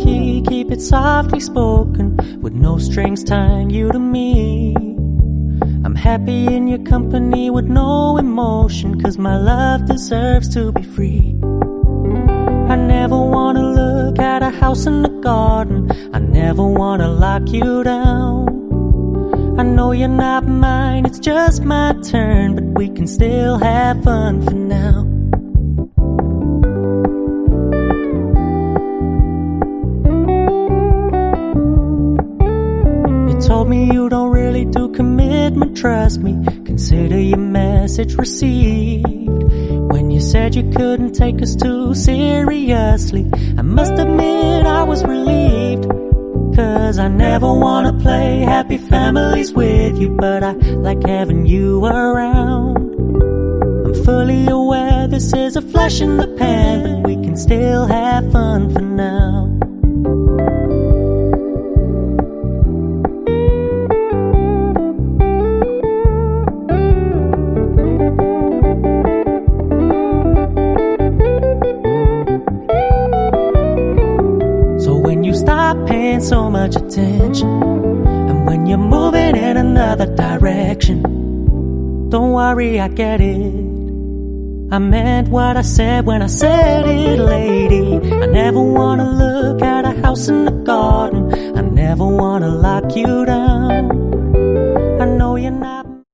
key, keep it softly spoken, with no strings tying you to me. I'm happy in your company with no emotion, 'cause my love deserves to be free. I never wanna look at a house in the garden, I never wanna lock you down. I know you're not mine, it's just my turn, but we can still have fun for now. You told me you don't really do commitment, trust me, consider your message received. When you said you couldn't take us too seriously, I must admit I was relieved. 'Cause I never wanna play happy families with you, but I like having you around. I'm fully aware this is a flash in the pan, but we can still have fun for now. Stop paying so much attention, and when you're moving in another direction, don't worry, I get it. I meant what I said when I said it, lady. I never wanna look at a house in the garden, I never wanna lock you down. I know you're not